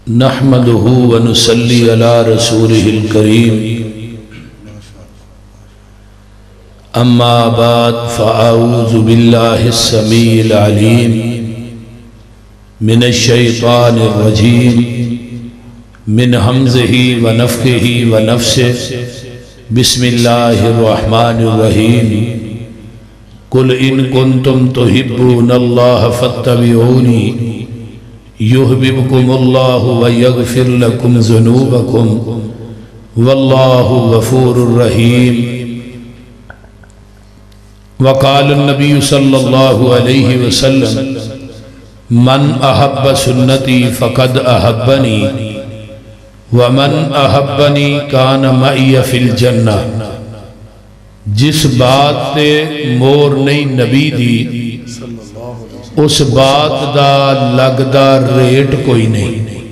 نحمده ونصلي على رسوله الكريم اما بعد فاعوذ بالله السميع العليم من الشيطان الرجيم من همزه ونفخه ونفسه بسم الله الرحمن الرحيم قل ان كنتم تحبون الله فاتبعوني يحببكم الله ويغفر لكم ذنوبكم والله غفور رحيم وقال النبي صلى الله عليه وسلم من أحب سنتي فقد أحبني ومن أحبني كان معي في الجنة جس بات تے مور نہیں نبی دی اس بات دا لگدا ریٹ کوئی نہیں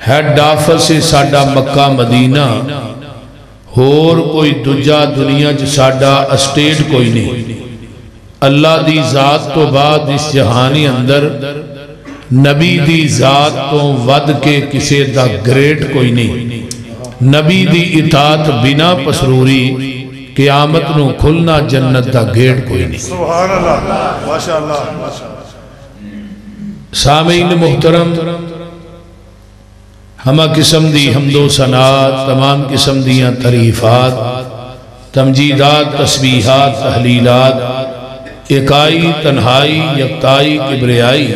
ہیڈ آفس سے ساڈا مکہ مدینہ اور کوئی دجا دنیا جو ساڈا اسٹیٹ کوئی نہیں اللہ دی ذات تو بعد اس جہانی اندر نبی دی ذات تو ود کے کسے دا گریٹ کوئی نہیں نبی دی اطاعت بنا پسروری قیامت نو کھلنا جنت دا گیٹ کوئی نہیں سبحان اللہ ماشاءاللہ سامعین محترم ہمہ قسم دی حمد و ثناء تمام قسم دیاں تعریفات تمجیدات تسبیحات تحلیلات اکائی تنہائی یکتائی کبریائی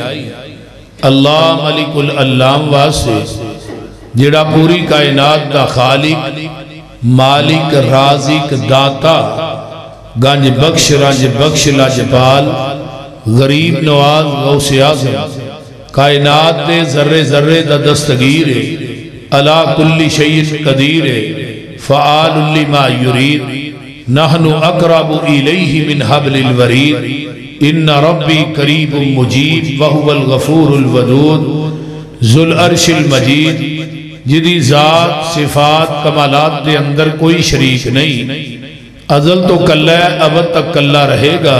اللہ ملک العلام واسطے جڑا پوری کائنات دا خالق مالک رازق داتا گنج بخش رنج بخش لاجپال غریب نواز غوث اعظم کائنات دے ذرے ذرے دا دستگیر علا کل شیء قدیر فعال لما یرید نحن اقرب الیہ من حبل الورید ان ربی قریب مجید وہو الغفور الودود ذو العرش المجید جدی ذات صفات کمالات دے اندر کوئی شریک نہیں ازل تو کلہ ابد تک کلہ رہے گا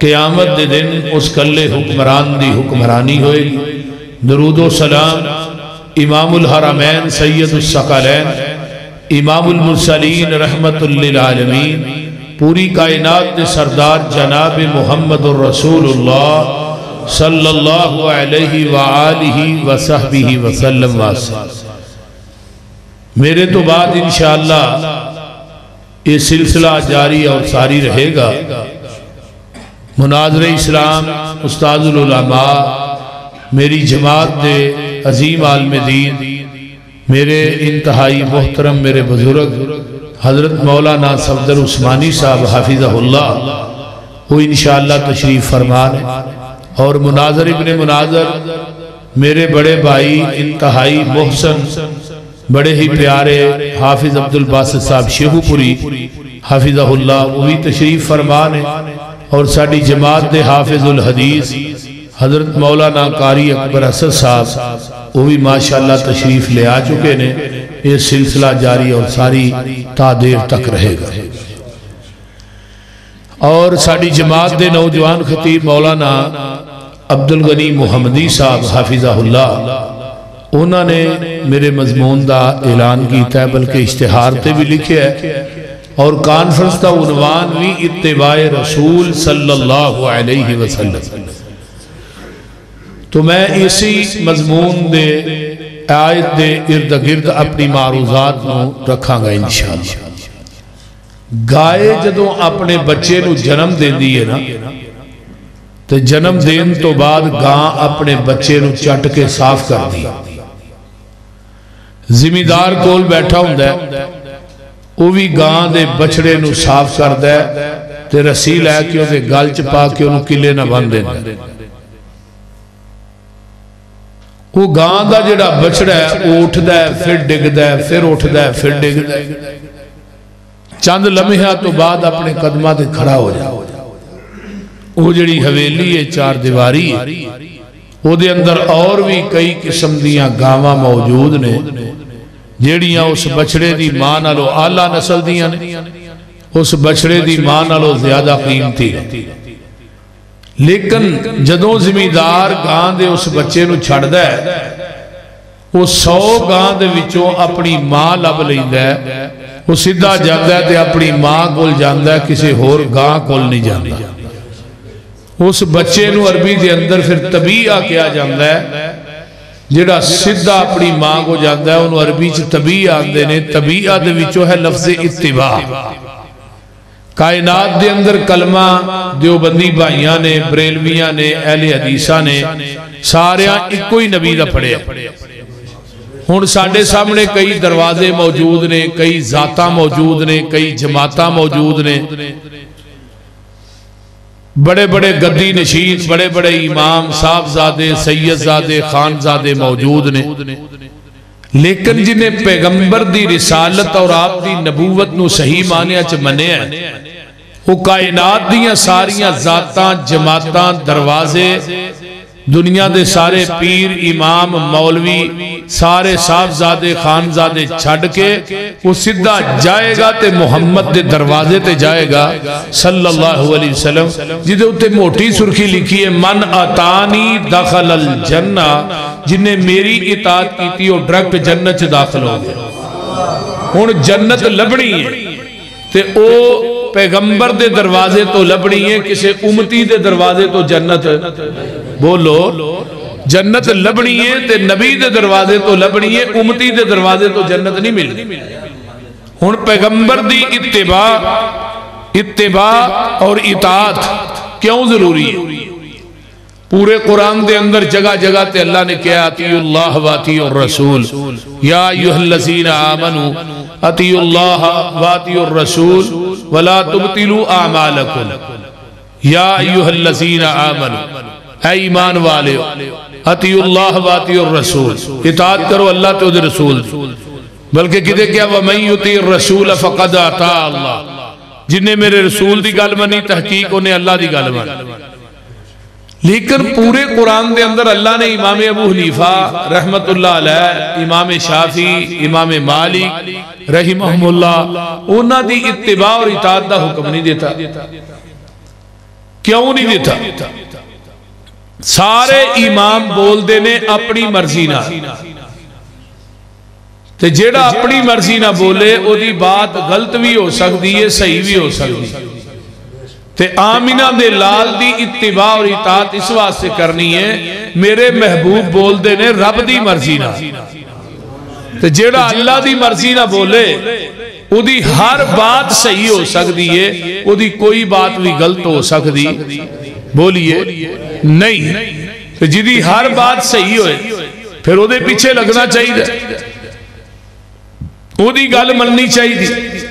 قیامت دے دن اس کلے حکمران دی حکمرانی ہوئے گی درود و سلام امام الحرمین سید الثقلین امام المرسلین رحمت للعالمین پوری کائنات دے سردار جناب محمد الرسول اللہ صلی اللہ علیہ وآلہ وصحبہ وسلم واسم میرے تو بعد انشاءاللہ یہ سلسلہ جاری اور ساری رہے گا مناظر اسلام استاذ العلماء میری جماعت دے عظیم عالم دین میرے انتہائی محترم میرے بزرگ حضرت مولانا صفدر عثمانی صاحب حافظہ اللہ وہ انشاءاللہ تشریف فرمان اور مناظر ابن مناظر میرے بڑے بھائی انتہائی محسن بڑے ہی پیارے حافظ عبدالباسط صاحب شیخو پوری حافظہ اللہ وہ بھی تشریف فرمان اور ساڑی جماعت دے حافظ الحدیث حضرت مولانا قاری اکبر اسد صاحب وہ بھی ماشاءاللہ تشریف لے آ چکے نے یہ سلسلہ جاری اور ساری تا دیر تک رہے گا اور ساڑی جماعت دے نوجوان خطیب مولانا عبدالغنی محمدی صاحب حافظہ اللہ انہوں نے میرے مضمون دا اعلان کیتا ہے بلکہ اشتہار تے بھی لکھے ہے اور کانفرنس دا عنوان بھی اتباع رسول صلی اللہ علیہ وسلم تو میں اسی مضمون دے آیت دے ارد گرد اپنی معروضات نو رکھاں گا انشاءاللہ گائے جدوں اپنے بچے نو جنم دے دیئے نا تو جنم دین تو بعد گاں اپنے بچے نو چٹ کے صاف کر دیا زمیندار کول بیٹھا ہوں دے وہ بھی گاں دے بچڑے نو صاف کر دے تے رسیل ہے کہ اسے گل چپا کے انہوں کلے نہ بن دے وہ گاں دا جڑا بچڑا ہے وہ اٹھ دے پھر ڈگ دے پھر اٹھ دے پھر ڈگ دے چند لمحہ تو بعد اپنے قدمہ دے کھڑا ہو جائے وہ جڑی حویلی ہے چار دیواری ہے وہ دے اندر اور بھی کئی قسم دیاں گاواں موجود نے جیڑیاں اس بچڑے دی ماں نالو اعلیٰ نسل دیاں نے اس بچڑے دی ماں نالو زیادہ قیمتی لیکن جدوں زمیندار گاں دے اس بچے نو چھڑ دے وہ 100 گاں دے وچوں اپنی ماں لب لیندا ہے وہ سیدھا جاندا ہے تے اپنی ماں کول جاندا ہے کسی ہور گاں کول نہیں جاندا اس بچے نو عربی دے اندر پھر طبیعہ کیا جاندا ہے جڑا سیدھا اپنی ماں کو جاندا ہے انہوں عربی چ طبیعہ آندے نے طبیعہ دے وچوں ہے لفظ اتباع کائنات دے اندر کلمہ دیوبندی بھائیاں نے بریلویاں نے اہل حدیثاں نے ساریاں ایک کوئی نبی دا پڑھے ہن ساڈے سامنے کئی دروازے موجود نے کئی ذاتاں موجود نے کئی جماعتاں موجود نے بڑے بڑے گدی نشین بڑے بڑے امام صاحبزادے سیدزادے خانزادے موجود نے لیکن جنہیں پیغمبر دی رسالت اور آپ دی نبوت نو صحیح معنی اچ منے ہیں وہ کائنات دیاں ساریاں ذاتاں جماعتاں دروازے دنیا دے سارے پیر امام مولوی سارے صاحبزادے خانزادے چھڑ کے وہ سدھا جائے گا تے محمد دے دروازے تے جائے گا صلی اللہ علیہ وسلم جدے اتے موٹی سرخی لکھی ہے من آتانی دخل الجنہ جنہیں میری اطاعت کی تھی وہ ڈائریکٹ جنت سے داخل ہو گیا ہن جنت لبنی ہے تے او پیغمبر دے دروازے تو لبنی ہے کسے امتی دے دروازے تو جنت بولو جنت لبنی ہے تے نبی دے دروازے تو لبنی ہے امتی دے دروازے تو جنت نہیں مل ہن پیغمبر دی اتباع اور اطاعت کیوں ضروری ہے پورے قرآن دے اندر جگہ جگہ تے اللہ نے کیا اطیعوا اللہ و اطیعوا الرسول یا ایھا الذین آمنوا اطیعوا اللہ و اطیعوا الرسول ولا تبطلوا اعمالکم یا ایھا الذین آمنوا اے ایمان والے اطیعوا اللہ و اطیعوا الرسول اطاعت کرو اللہ تے اس رسول بلکہ کہتے کیا وَمَن يُطِعِ الرَّسُولَ فَقَدْ أَطَاعَ اللَّهَ جنہیں میرے رسول دی گل منی تحقیق انہیں اللہ دی گل منی لیکن پورے قرآن دے اندر اللہ نے امام ابو حنیفہ رحمت اللہ علیہ امام شافعی امام مالک رحمہم اللہ انہاں دی اتباع اور اطاعت دا حکم نہیں دیتا کیوں نہیں دیتا سارے امام بول دینے اپنی مرضی نہ تے جیڑا اپنی مرضی نہ بولے او دی بات غلط بھی ہو سکتی ہے صحیح بھی ہو سکتی ہے تے آمینہ دے لال دی اتباع اور اطاعت اس واسطے کرنی ہے میرے محبوب بول دینے رب دی مرضی نہ تے جیڑا اللہ دی مرضی نہ بولے او دی ہر بات صحیح ہو سکتی ہے او دی کوئی بات بھی غلط ہو سکتی بولیے نہیں تے جدی ہر بات صحیح ہوئے پھر او دے پیچھے لگنا چاہیے او دی گل مننی چاہیے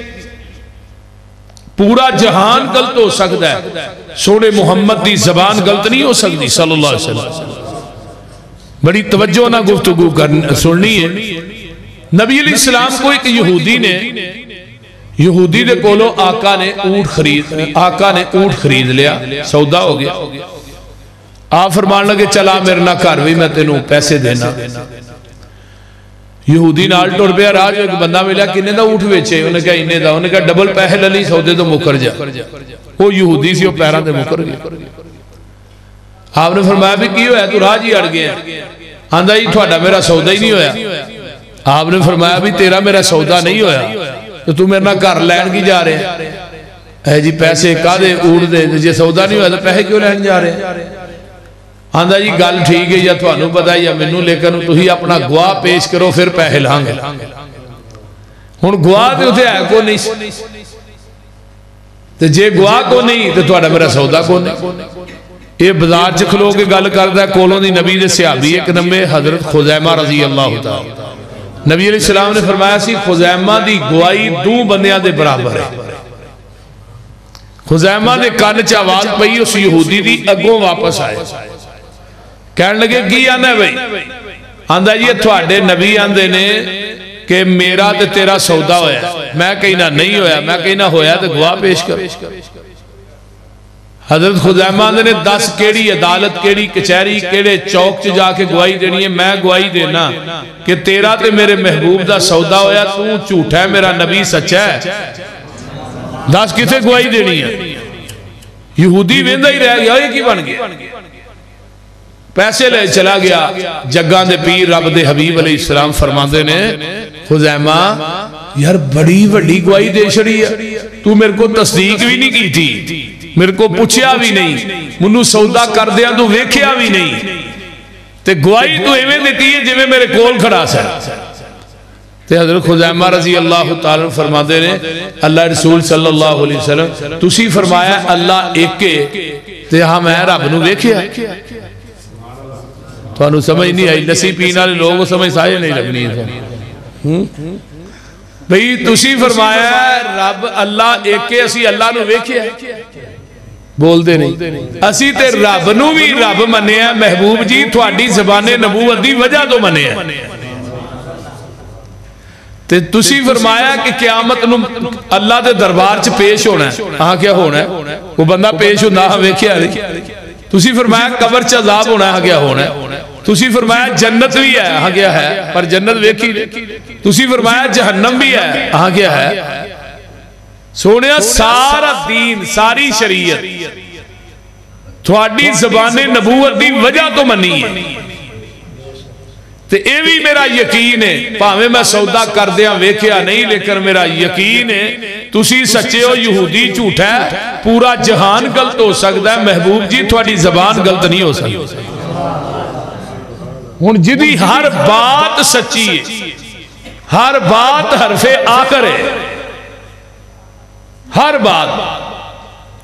پورا جہان غلط ہو سکتا ہے سونے محمد دی زبان غلط نہیں ہو سکتی صلی اللہ علیہ وسلم بڑی توجہ نہ گفتگو سننی ہے نبی علیہ السلام کو ایک یہودی دے کولو آقا نے اونٹ خرید لیا سودا ہو گیا آپ فرمان لگے چلا میرے نہ کر بھی میں تینوں پیسے دینا یہودی نال ٹر پیا راہ جو ایک بندہ ملا کنے دا اونٹ ویچے انہیں کہا انے دا انہیں کہا ڈبل پیسے للی سودے تو مکر جا وہ یہودی سی وہ پیران دے مکر گیا آپ نے فرمایا بھی کی ہویا تو راہ جی اڑ گیا آندھا جی تھوڑا میرا سودا ہی نہیں ہویا آپ نے فرمایا بھی تیرا میرا سودا نہیں ہویا تو تو میرے نہ کر لین کی جا رہے ہیں اے جی پیسے کا دے اونٹ دے جی سودا نہیں ہویا تو پیسے کیوں لین جا رہے ہیں آندھا جی گل ٹھیک ہے یا تھوانوں پتہ یا منوں لیکن تو ہی اپنا گواہ پیش کرو پھر پیسے لانگے ہن گواہ تے اتھے ہے کو نہیں تے جے گواہ کو نہیں تے تھوڑا میرا سودا کو نہیں یہ بازار چ کھلو کے گل کردا ہے کولوں دی نبی دے صحابی ایک نمبر حضرت خزیمہ رضی اللہ تعالی نبی علیہ السلام نے فرمایا سی خزیمہ دی گواہی دو بندیاں دے برابر ہے خزیمہ دے کان چ آواز پئی اس یہودی دی اگوں واپس آئے کہنے لگے کی آنا ہے بھائی آندھا یہ تھوڑے نبی آندھے نے کہ میرا تے تیرا سودا ہویا میں کہنا نہیں ہویا میں کہنا ہویا تے گواہ پیش کر حضرت خزیمہ آندھے نے 10 کیڑی عدالت کیڑی کچہری کیڑے چوک چ جا کے گواہی دینی ہے میں گواہی دینا کہ تیرا تے میرے محبوب دا سودا ہویا تو جھوٹا ہے میرا نبی سچا ہے 10 کسے گواہی دینی ہے یہودی ویندہ ہی رہ گیا یہ کی بن گیا پیسے لے چلا گیا جگاں دے پیر رب دے حبیب علیہ السلام فرماندے نے خزیمہ یار بڑی وڈی گواہی دے چھڑی ہے تو میرے کو تصدیق بھی نہیں کی تھی میرے کو پوچھیا بھی نہیں منو سودا کر دیا تو ویکھیا بھی نہیں تے گواہی تو ایویں دیتی ہے جویں میرے کول کھڑا سا تے حضرت خزیمہ رضی اللہ تعالیٰ فرماتے نے اللہ رسول صلی اللہ علیہ وسلم تسی فرمایا اللہ ایک کے تے ہاں میں رب نو ویکھیا تو انہوں سمجھ نہیں آئی نسی پینا لے لوگوں سمجھ سائے نہیں لگنی ہے بھئی تسی فرمایا رب اللہ ایک کے اسی اللہ نو ویکھیا بول دے نہیں اسی تے رب نو بھی رب منے ہیں محبوب جی تھوڑی زبان نبوت دی وجہ تو منے ہیں تے تسی فرمایا کہ قیامت نو اللہ دے دربار چ پیش ہونا ہے ہاں کیا ہونا ہے وہ بندہ پیش ہونا ہاں ویکھیا نہیں تسی فرمایا قبر چ عذاب ہونا ہے ہاں کیا ہونا ہے تسی فرمایا جنت بھی ہے ہاں کیا ہے پر جنت ویکھی تسی فرمایا جہنم بھی ہے ہاں کیا ہے سونیا سارا دین ساری شریعت تھوڑی زبان نبوت دی وجہ تو منی ہے تے اے بھی میرا یقین ہے پاہمیں میں سودا کر دیا ویکھیا نہیں لیکن میرا یقین ہے تسی سچے ہو یہودی جھوٹا ہے پورا جہان غلط ہو سکتا ہے محبوب جی تھوڑی زبان غلط نہیں ہو سکتی ہن جدی ہر بات سچی ہے ہر بات حرف آخر ہے ہر بات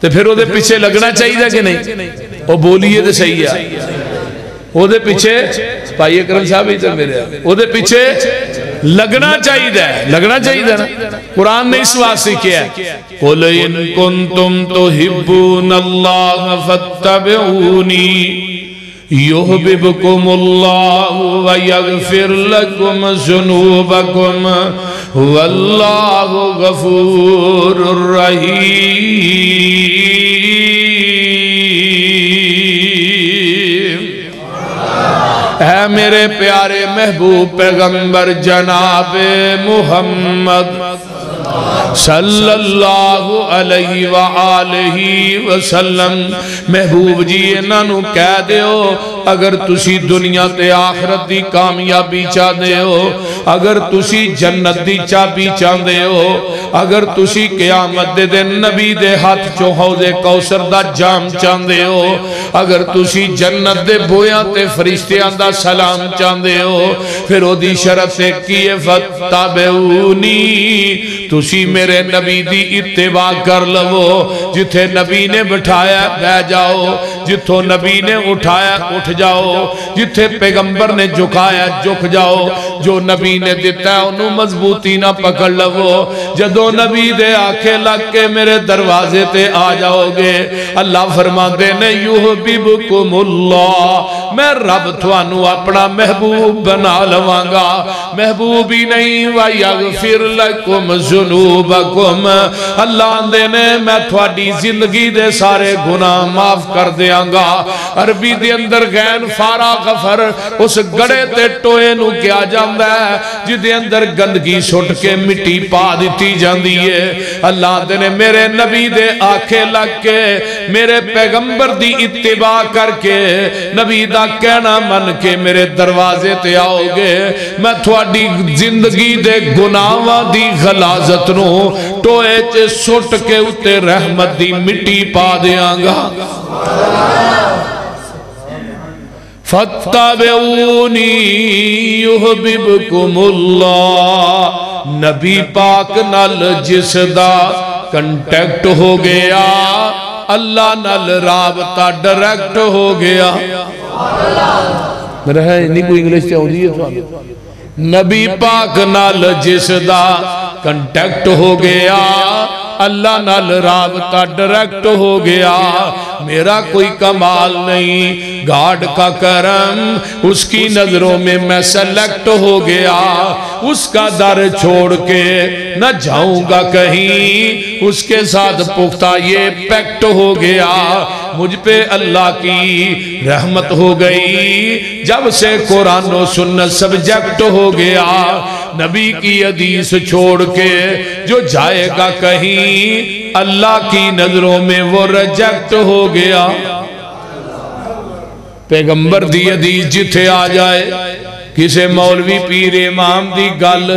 تو پھر وہ دے پیچھے لگنا چاہیے کہ نہیں وہ بولیے تو صحیح ہے وہ دے پیچھے بھائی اکرم صاحب ہی تو میرے وہ دے پیچھے لگنا چاہیے نا قرآن نے اس واسطے کیا ہے قُلْ إِن كُنْتُمْ تُحِبُّونَ اللَّهَ فَاتَّبِعُونِي يُحْبِبْكُمُ اللَّهُ وَيَغْفِرْ لَكُمْ ذُنُوبَكُمْ وَاللَّهُ غَفُورٌ رَحِيمٌ اے میرے پیارے محبوب پیغمبر جناب محمد صلی اللہ علیہ وآلہ وسلم محبوب جی انہوں کہہ دے ہو اگر تسی دنیا تے آخرت دی کامیابی چاہ دے ہو اگر تسی جنت دی چابی چاہ دے ہو اگر تسی قیامت دے دن نبی دے ہاتھ چو حوض کوثر دا جام چاہ دے ہو اگر تسی جنت دے بویاں تے فرشتیاں دا سلام چاہ دے ہو پھر او دی شرط سے کیے فتابعونی تسی میرے نبی دی اتباع کر لو جتھے نبی نے بٹھایا بہ جاؤ جتھوں نبی نے اٹھایا اٹھ جاؤ جتھے پیغمبر نے جھکایا جھک جاؤ جو نبی نے دیتا ہے انہوں مضبوطی نہ پکڑ لو جدو نبی دے آنکھیں لگ کے میرے دروازے تے آ جاؤ گے اللہ فرماندے نے یحببکم اللہ میں رب تھوانو اپنا محبوب بنا لوانگا محبوب ہی نہیں وَيَغْفِرْ لَكُمْ ذُنُوبَكُمْ اللہ اندے نے میں تھوڑی زندگی دے سارے گناہ معاف کر دیاں گا عربی دے اندر غین فارا غفر اس گڑے تے ٹوئے نو کیا جاندہ ہے جدے اندر گندگی سٹ کے مٹی پا دیتی جاندی ہے اللہ اندے نے میرے نبی دے آنکھیں لگ کے میرے پیغمبر دی اتباع کر کے نبی دا کہنا من کے میرے دروازے تے آؤ گے میں تھوڑی زندگی دے گناہاں دی غلازت نو ٹوئے چے سٹ کے اتے رحمت دی مٹی پا دیاں گا فَاتَّبِعُونِي يُحْبِبْكُمُ اللَّهُ نبی پاک نال جس دا کنٹیکٹ ہو گیا اللہ نال رابطہ ڈائریکٹ ہو گیا میرا ہے نہیں کوئی انگلیش چاہیے ہے نبی پاک نال جس دا کنٹیکٹ ہو گیا اللہ نال رابطہ ڈائریکٹ ہو گیا میرا کوئی کمال نہیں گاڈ کا کرم اس کی نظروں میں میں سلیکٹ ہو گیا اس کا در چھوڑ کے نہ جاؤں گا کہیں اس کے ساتھ پختہ یہ پیکٹ ہو گیا مجھ پہ اللہ کی رحمت ہو گئی جب سے قرآن و سنت سبجیکٹ ہو گیا نبی کی حدیث چھوڑ کے جو جائے گا کہیں اللہ کی نظروں میں وہ ریجیکٹ ہو گیا پیغمبر دی حدیث جتھے آ جائے کسے مولوی پیر امام دی گل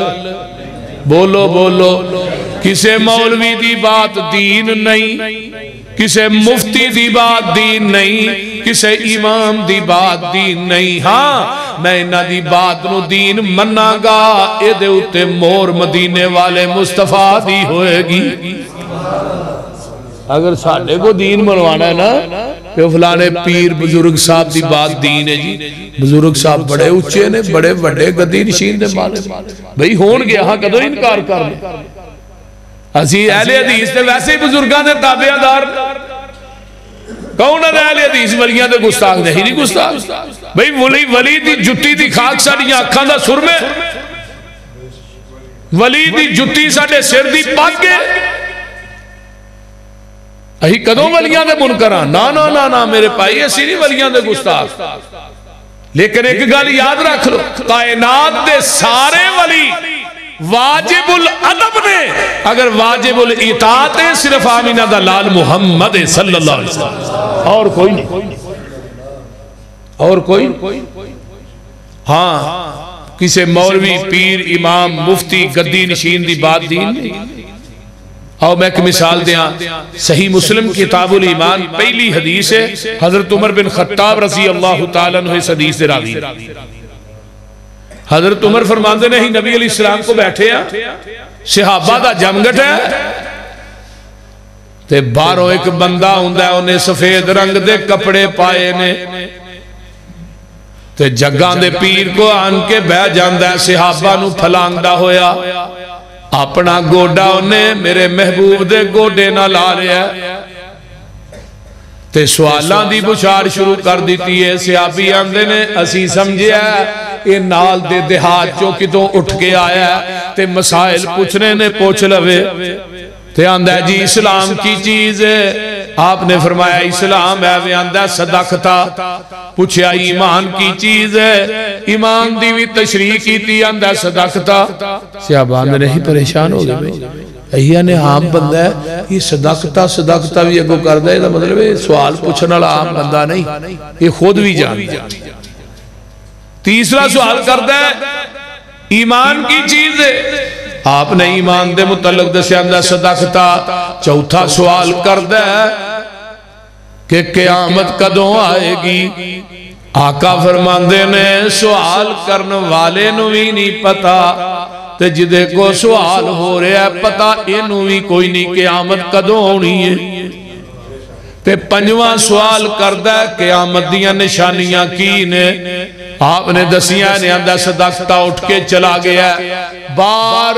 بولو بولو کسے مولوی دی بات دین نہیں کسے مفتی دی بات دین نہیں کسے امام دی بات دین نہیں ہاں میں انہاں دی بات نو دین مننا گا اے دے اتے مور مدینے والے مصطفیٰ دی ہوئے گی اگر ساڑھے کو دین منوانا ہے نا کہ فلانے پیر بزرگ صاحب دی بات دین ہے جی بزرگ صاحب بڑے اچھے نے بڑے بڑے گدی نشین دے مالے بھئی ہون گیا ہاں کدو انکار کر لیں اسی اہل حدیث دے ویسے ہی بزرگاں دے تابعہ دار کون ہے اہل حدیث ولیاں دے گستاخ نہیں نہیں گستاخ بھئی ولی دی جتی دی خاک ساڑیاں اکھاں دا سر میں ولی دی جتی ساڑے سر دی پاک کے اہی کدوں ولیاں دے منکران نا نا نا نا میرے پائی ایسی نہیں ولیاں دے گستاخ لیکن ایک گل یاد رکھ لو کائنات دے سارے ولی واجب الادب نے اگر واجب الاطاعت ہے صرف آمینہ دا لال محمد صلی اللہ علیہ وسلم اور کوئی نہیں اور کوئی ہاں کسے مولوی پیر امام مفتی گدی نشین دی بات دین نہیں اور میں ایک مثال دیاں صحیح مسلم کتاب الایمان پہلی حدیث ہے حضرت عمر بن خطاب رضی اللہ تعالیٰ عنہ اس حدیث دے راوی حضرت عمر فرماندے نہیں نبی علیہ السلام کو بیٹھے ہیں صحابہ دا جمگٹ ہے تے باروں ایک بندہ ہوندہ ہے انہیں سفید رنگ دے کپڑے پائے نے تے جگاں دے پیر کو آن کے بہ جاندہ ہے صحابہ نو پھلانگدہ ہویا اپنا گوڑا انہیں میرے محبوب دے گوڑے نہ لا رہے ہیں تے سوالان دی بچار شروع کر دیتی ہے صحابی آندے نے اسی سمجھے ہے یہ نال دے دہات چوکی تو اٹھ کے آیا ہے تے مسائل پوچھنے نے پوچھ لوے تے آندہ جی اسلام کی چیز ہے آپ نے فرمایا اسلام ہے وہ آندہ صدقتا پوچھیا ایمان کی چیز ہے ایمان دی بھی تشریح کی تھی آندہ صدقتا صحابہ میں نہیں پریشان ہو گئے ایہ نے عام بندہ ہے یہ صدقتا بھی اگو کر دے مطلب سوال پوچھنا عام بندہ نہیں یہ خود بھی جانتا تیسرا سوال کرتا ہے ایمان کی چیز ہے آپ نے ایمان دے متعلق دے سے اندہ صدقتا چوتھا سوال کرتا ہے کہ قیامت کدوں آئے گی آقا فرماندے نے سوال کرنے والے نوی نہیں پتا تے جدے کو سوال ہو رہا ہے پتا انوی کوئی نہیں قیامت کدوں ہونی ہے تے پنجواں سوال کرتا ہے قیامت دیاں نشانیاں کی نے آپ نے دسیاں نے اندہ صدقتا اٹھ کے چلا گیا بار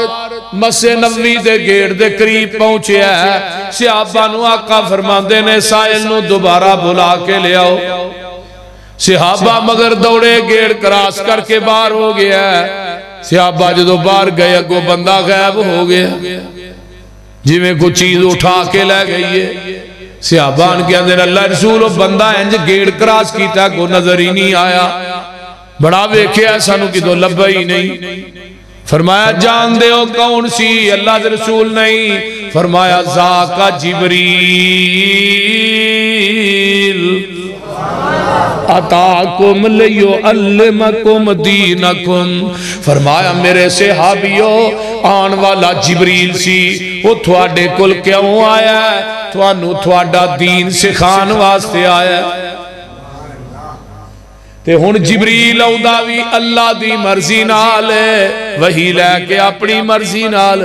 مسجد نبوی دے گیڑ دے قریب پہنچے ہے صحابہ نو آقا فرماندے نے سائل نو دوبارہ بلا کے لے آؤ صحابہ مگر دوڑے گیڑ کراس کر کے باہر ہو گیا ہے صحابہ جدو باہر گئے گو بندہ غائب ہو گیا جی میں کچھ چیز اٹھا کے لے گئی ہے صحابان کے اندر اللہ رسول و بندہ انج گیڑ کراس کیتا کو نظر ہی نہیں آیا بڑا ویکھے ایسا نو کی تو لبا ہی نہیں فرمایا جان دے ہو کون سی اللہ دے رسول نہیں فرمایا ذاکا جبریل اتاکم لیعلمکم دینکم فرمایا میرے صحابیوں آن والا جبریل سی وہ تھوڑے کل کیوں آیا ہے توانو تھوڑا دین سکھان واسطے آیا ہے تے ہن جبریل آؤں بھی اللہ دی مرضی نال ہے وہی لے کے اپنی مرضی نال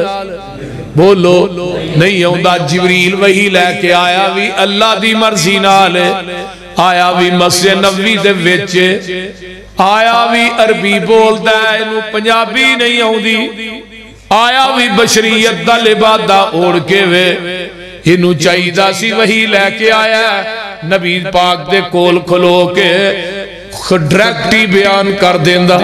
بولو نہیں آؤں جبریل وہی لے کے آیا بھی اللہ دی مرضی نال ہے آیا بھی مسجد نبوی دے وچے آیا بھی عربی بولدا ہے انہوں پنجابی نہیں آؤں دی آیا بھی بشریت دا لبادہ اوڑ کے وے انہوں چاہیدہ سی وہی لے کے آیا ہے نبی پاک دے کول کھلو کے ڈریکٹی بیان کر دیندہ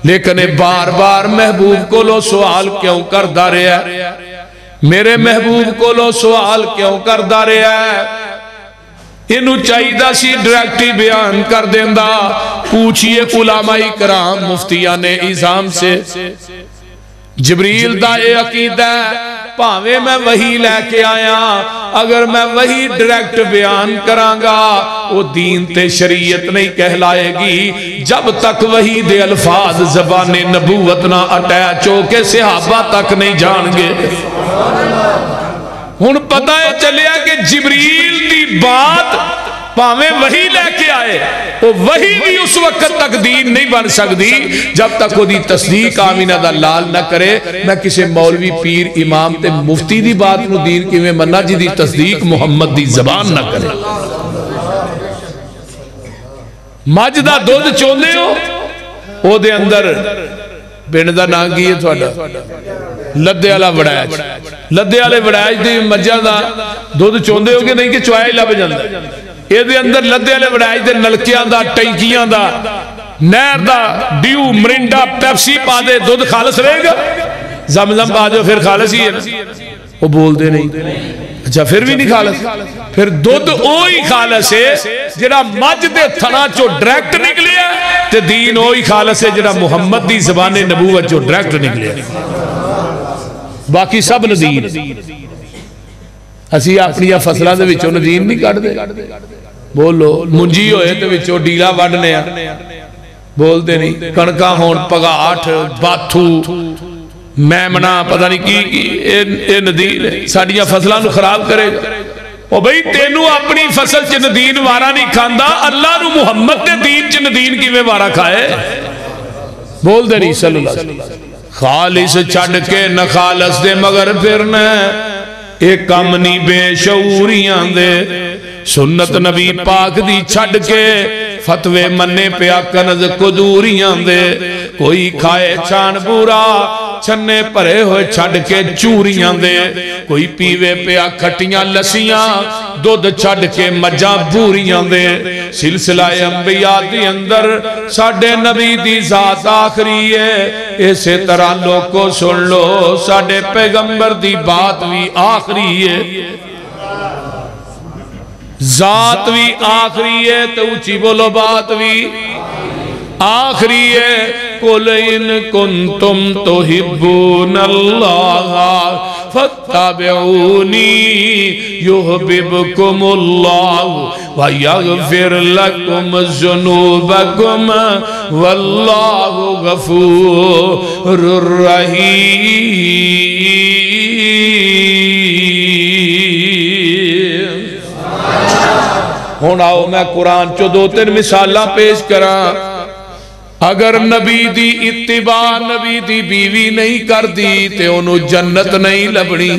لیکن بار بار محبوب کو لو سوال کیوں کر دا رہے ہیں میرے محبوب کو لو سوال کیوں کر دا رہے ہیں انہوں چاہیدہ سی ڈریکٹی بیان کر دیندہ پوچھئے علماء کرام مفتیان اعظام سے جبریل دا اے عقیدہ پاوے میں وہی لے کے آیا اگر میں وہی ڈائریکٹ بیان کرانگا وہ دین تے شریعت نہیں کہلائے گی جب تک وہی دے الفاظ زبان نبوت نہ اٹیچ ہو کے صحابہ تک نہیں جان گے ہن پتہ ہے چلیا کہ جبریل دی بات پاویں وہی لے کے آئے وہ وہی بھی اس وقت تک دین نہیں بن سکتی جب تک وہ دی تصدیق آمینہ دا لال نہ کرے میں کسی مولوی پیر امام تے مفتی دی بات نو دین کی میں منہ جی دی تصدیق محمد دی زبان نہ کرے مجدہ دودھ چوندے ہو او دے اندر پنڈ دا نام کی ہے تھوڑا لدے والا وڑائج لدے والے وڑائج دی مجھا دا دودھ چوندے ہو کہ نہیں کہ چوائے لب جاندہ یہ دے اندر لدے والے وڑائج دے نلکیاں دا ٹینکیاں دا نہر دا ڈیو مرنڈا پیپسی پا دے دودھ خالص رہے گا زمزم پا جو پھر خالص ہی ہے وہ بول دے نہیں اچھا پھر بھی نہیں خالص پھر دودھ اوہی خالص ہے جڑا مجھ دے تھنا چو ڈائریکٹ نکلیا تے دین اوہی خالص ہے جڑا محمد دی زبان نبوت چو ڈائریکٹ نکلیا باقی سب ندین اسی اپنی فصلہ دے وچوں ندین نہیں کٹ دے بولو منجی ہوئے تے وچوں ڈیلا وڈنے بول دے نہیں کنکا ہون پگاٹھ باتھو میمنا پتہ نہیں کی اے ندین ہے ساڑیاں فصلہ نو خراب کرے گا او بھئی تینو اپنی فصل چ ندین وارا نہیں کھاندا اللہ نو محمد دے دین چ ندین کی میں وارا کھائے بول دے نہیں صلی اللہ علیہ وسلم خالص چھڑ کے نہ خالص دے مگر پھرنے ایک امنی بے شعوریاں دے سنت نبی پاک دی چھڑ کے فتوے مننے پہ کنز قدوریاں دے کوئی کھائے چھان بورا چھنے پرے ہوئے چھڑ کے چوریاں دے کوئی پیوے پہ کھٹیاں لسیاں دودھ چھڑ کے مجاں بوریاں دے سلسلہ انبیاء دی اندر ساڑھے نبی دی ذات آخری ہے ایسے طرح لوگ کو سن لو ساڑھے پیغمبر دی بات بھی آخری ہے ذات بھی آخری ہے تو اچھی بولو بات بھی آخری ہے قُلْ إِن كُنْتُمْ تُحِبُّونَ اللَّهَ فَاتَّبِعُونِي يُحْبِبْكُمُ اللَّهُ وَيَغْفِرْ لَكُمْ ذُنُوبَكُمْ وَاللَّهُ غَفُورٌ رَحِيمٌ ہونا ہو میں قرآن چو دو تین مثالہ پیش کرا اگر نبی دی اتباع نبی دی بیوی نہیں کر دی تے انہوں جنت نہیں لبنی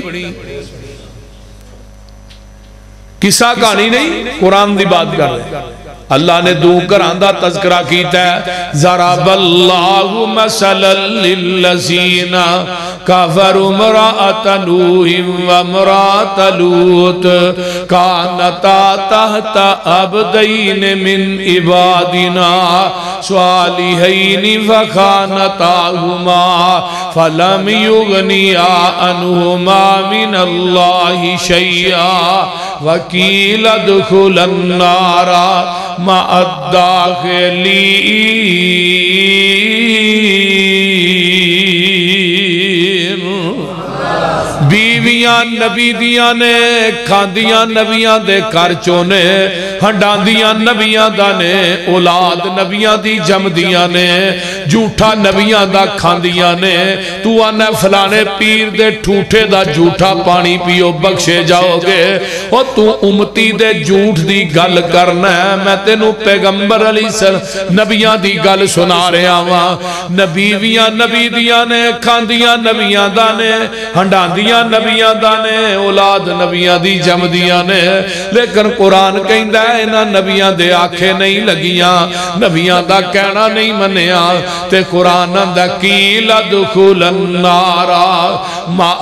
کسا کہانی نہیں قرآن دی بات کر رہے اللہ نے دو کراندہ تذکرہ کیتا ہے ضرب اللہ مثلا للذین کفروا امرأۃ نوح و امرأۃ لوط کانتا تحت عبدین من عبادنا صالحین فخانتاہما فلم یغنیا عنہما من اللہ شیئا وقیل ادخلا النار مع الداخلین بیویاں نبی دیاں نے کھاندیاں نبیاں دے کرچونے ہنڈاندیاں نبیاں دا نے اولاد نبیاں دی جمدیاں نے جھوٹا نبیاں دا کھاندیاں نے تو آنے فلانے پیر دے ٹھوٹے دا جھوٹا پانی پیو بخشے جاؤ گے اور تو امتی دے جھوٹ دی گل کرنا ہے میں تینوں پیغمبر علیہ السلام نبیاں دی گل سنا رہے آواں نبیویاں نبی دیاں نے کھاندیاں نبیاں دا نے ہنڈاندیاں نبیاں دا نے اولاد نبیاں دی جمدیاں نے لیکن قرآن کہندہ ہے انہاں نبیاں دے آنکھیں نہیں لگیاں نبیاں دا کہنا نہیں منیا تے قرآن دا قیل ادخل النار مع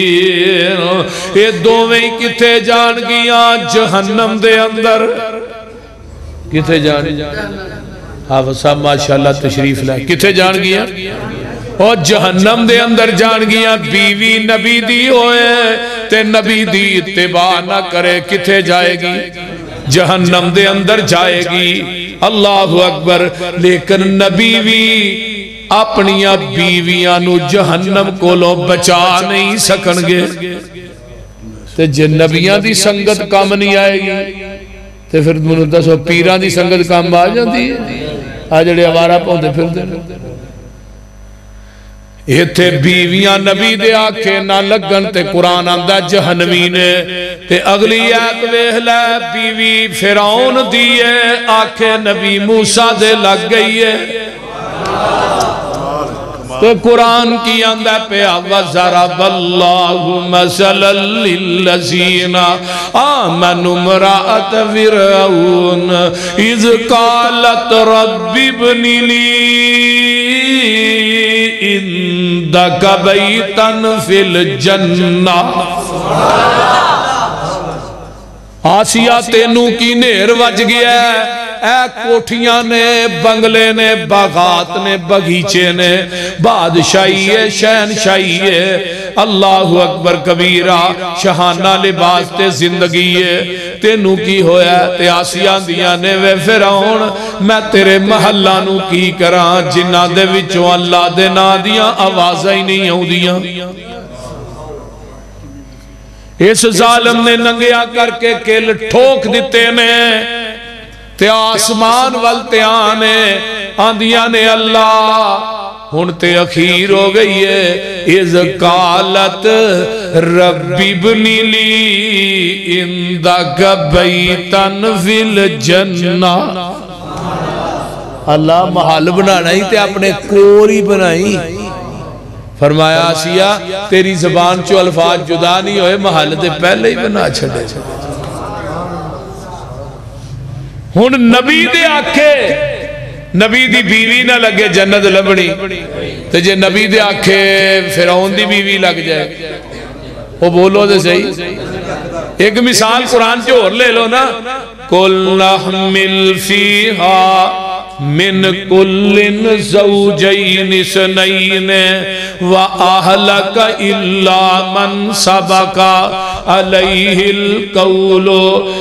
الداخلین یہ دوویں کتے جان گیا جہنم دے اندر کتے جان حافظ صاحب ماشاءاللہ تشریف لائے کتے جان گیا اور جہنم دے اندر جان گیا بیوی نبی دی ہوئے تے نبی دی اتباع نہ کرے کتے جائے گی جہنم دے اندر جائے گی اللہ اکبر لیکن نبی بھی اپنیاں بیویاں نو جہنم کولوں بچا نہیں سکنگے تے جے نبیاں دی سنگت کام نہیں آئے گی تے پھر منو دسو پیران دی سنگت کام آ جاندی ہے آجڑے آوارہ پہنچے پھر دے یہ تھے بیویاں نبی دے آکھے نہ لگن تے قرآن آندہ جہنمی نے تے اگلی آیت ویہلے بیوی فرعون دیئے آکھے نبی موسیٰ دے لگ گئی ہے تو قرآن کی اندہ پہ وَضَرَبَ اللَّهُ مَثَلًا لِلَّذِينَ آمَنُوا امْرَأَتَ فِرْعَوْنَ إِذْ قَالَتْ رَبِّ ابْنِ لِي عِندَكَ بَيْتًا فِي الْجَنَّةِ آسیہ تینوں کی نیر وج گیا ہے اے کوٹھیاں نے بنگلے نے باغات نے بغیچے نے بادشاہی ہے شہنشاہی ہے اللہ اکبر کبیرہ شہانہ لباس تے زندگی ہے تینوں کی ہویا ہے تے آسیاں دیاں نے وے فرعون میں تیرے محلہ نو کی کران جنہ دے وچوں اللہ دے نا دیاں آوازہ ہی نہیں ہوں دیاں اس ظالم نے ننگیا کر کے کل ٹھوک دیتے نے تے آسمان والتے آنے آندیاں نے اللہ ہنتے اخیر ہو گئی ہے اِذْ قَالَتْ رَبِّ ابْنِ لِي عِندَكَ بَيْتًا فِي الْجَنَّةِ اللہ محل بنانا ہی تے اپنے کوری بنائی فرمایا آسیہ تیری زبان چو الفاظ جدا نہیں ہوئے محل تے پہلے ہی بنا چھڑے ہن نبی دے آکھے نبی دی بیوی نہ لگے جنت لبنی تے جے نبی دے آکھے فرعون دی بیوی لگ جائے وہ بولو دے صحیح ایک مثال قرآن جو اور لے لو نا قُلْ نَحْمِلْ فِيهَا من كل زوجين اثنين وأهلك إلا من سبق عليه القول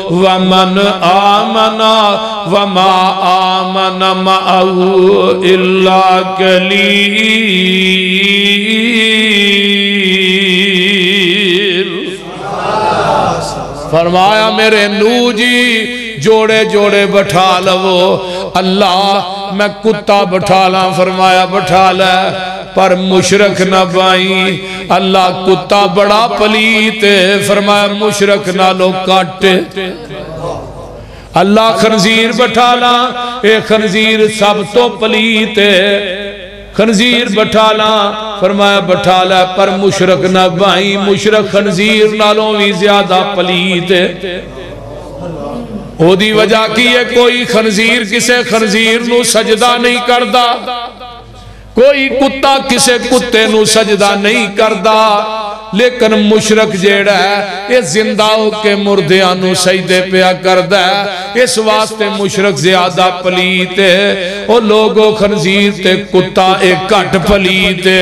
ومن آمن وما آمن معه إلا قليل فرمایا میرے نو جی جوڑے جوڑے بٹھا لو اللہ میں کتا بٹھا لاں فرمایا بٹھا لے پر مشرک نہ بائی اللہ کتا بڑا پلیتے فرمایا مشرک نہ لو کاٹے اللہ خنزیر بٹھا لاں اے خنزیر سب تو پلیتے خنزیر بٹھا لاں فرمایا بٹھا لے پر مشرک نہ بائی مشرک خنزیر نالوں بھی زیادہ پلیتے او دی وجہ کی ہے کوئی خنزیر کسے خنزیر نو سجدہ نہیں کردہ کوئی کتا کسے کتے نو سجدہ نہیں کردہ لیکن مشرک جیڑا ہے یہ زندہ ہو کے مردیاں نو سجدے پیا کردہ ہے اس واسطے مشرک زیادہ پلیتے او لوگو خنزیر تے کتا ایک کٹ پلیتے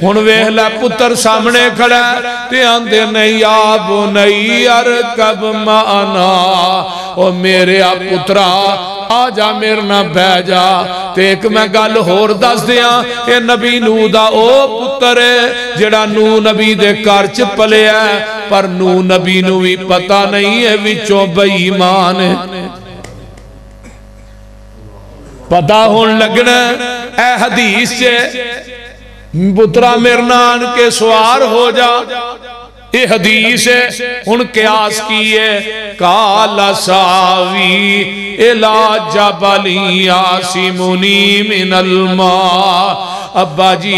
ہن ویہلا پتر سامنے کھڑا ہے تے آندے نہیں آبو نہیں ارکب معنا او میرے آپ پترا آجا میرے نہ بہ جا تے ایک میں گل ہور دس دیاں اے نبی نو دا او پتر ہے جڑا نو نبی دے کارچ پلے ہے پر نو نبی نو بھی پتہ نہیں ہے وچوں بے ایمان ہے پتہ ہون لگنا اے حدیث سے پترا میرے نان کے سوار ہو جا یہ حدیث ہے ان قیاس کیے کالا ساوی الہ جبلی آسیمونی من الماء ابا جی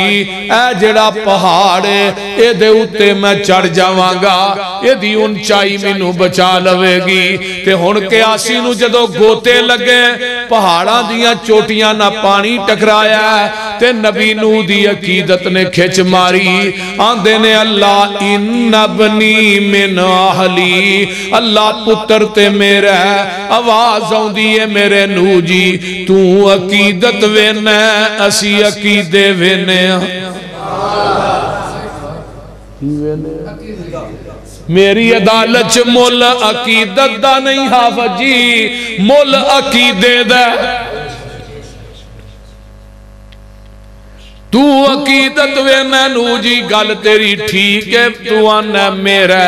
اے جڑا پہاڑے اے دے اتے میں چڑھ جاواں گا اے دی انچائی منو بچا لوے گی تے ہن قیاسی نو جدو گوتے لگے پہاڑاں دیاں چوٹیاں نہ پانی ٹکرایا ہے تے نبی نو دی عقیدت نے کھچ ماری آندے نے اللہ ان ابنی من اہلی اللہ پتر تے میرے آواز آن دیئے میرے نو جی تو عقیدت وینے اسی عقیدے وینے میری عدالت مول عقیدت دا نہیں حافظ جی مول عقیدے دا تو عقیدت وے مینوں جی گل تیری ٹھیک ہے تو آنا میرا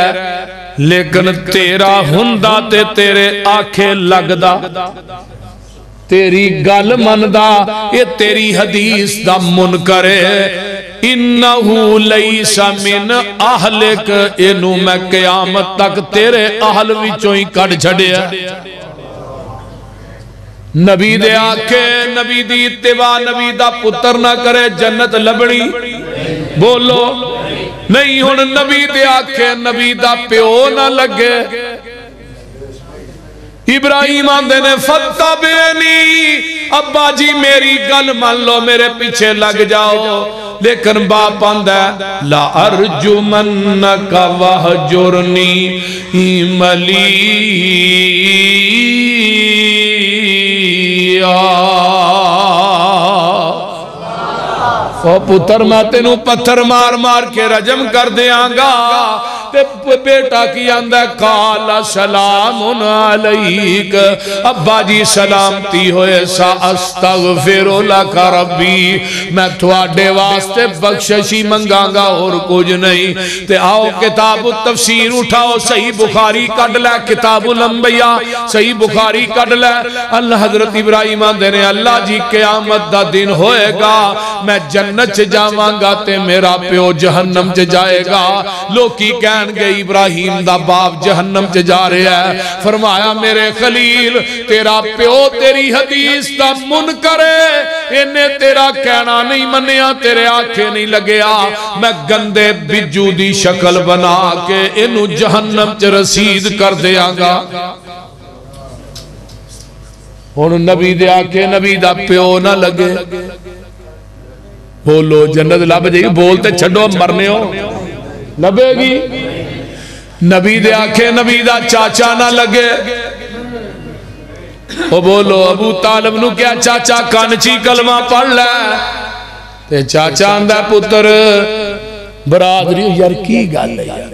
لیکن تیرا ہندا تے تیرے آنکھیں لگدا تیری گل مندا یہ تیری حدیث دا منکر ہے انہو لیس من اہلک انہوں میں قیامت تک تیرے اہل وچوں ہی کٹ چھڑیا نبی دے آکھے نبی دی اتباع نبی دا پتر نہ کرے جنت لبڑی بولو نہیں ہن نبی دے آکھے نبی دا پیو نہ لگے ابراہیم آندے نے فتبعنی ابا جی میری گل مان لو میرے پیچھے لگ جاؤ لیکن باپ آندہ لا ارجمنک وہجرنی ملیا او پتر میں تینوں پتھر مار مار کے رجم کر دیاں گا بیٹا کی اندر قال سلام علیک ابا جی سلامتی ہوئے سا استغفر لک ربی میں تھوڑے واسطے بخششی منگاں گا اور کچھ نہیں تے آؤ کتاب التفسیر اٹھاؤ صحیح بخاری کڑ لے کتاب الانبیاء صحیح بخاری کڑ لے اللہ حضرت ابراہیم آندے نے اللہ جی قیامت دا دن ہوئے گا میں جنت چ جاواں گا تے میرا پیو جہنم چ جائے گا لوکی کہن گے ابراہیم دا باپ جہنم چ جا رہا ہے فرمایا میرے خلیل تیرا پیو تیری حدیث دا منکر ہے انہیں تیرا کہنا نہیں منیا تیرے آنکھیں نہیں لگیا میں گندے بجو دی شکل بنا کے انہوں جہنم چ رسید کر دیاں گا انہوں نبی دے آنکھیں نبی دا پیو نہ لگے بولو جنت لب جائے گی بولتے چھڑو مرنے ہو لبے گی نبی دے آنکھیں نبی دا چاچا نہ لگے او بولو ابو طالب نو کیا چاچا کانچی کلمہ پڑھ لے تے چاچا اندہ پتر برادری یار کی گل ہے یار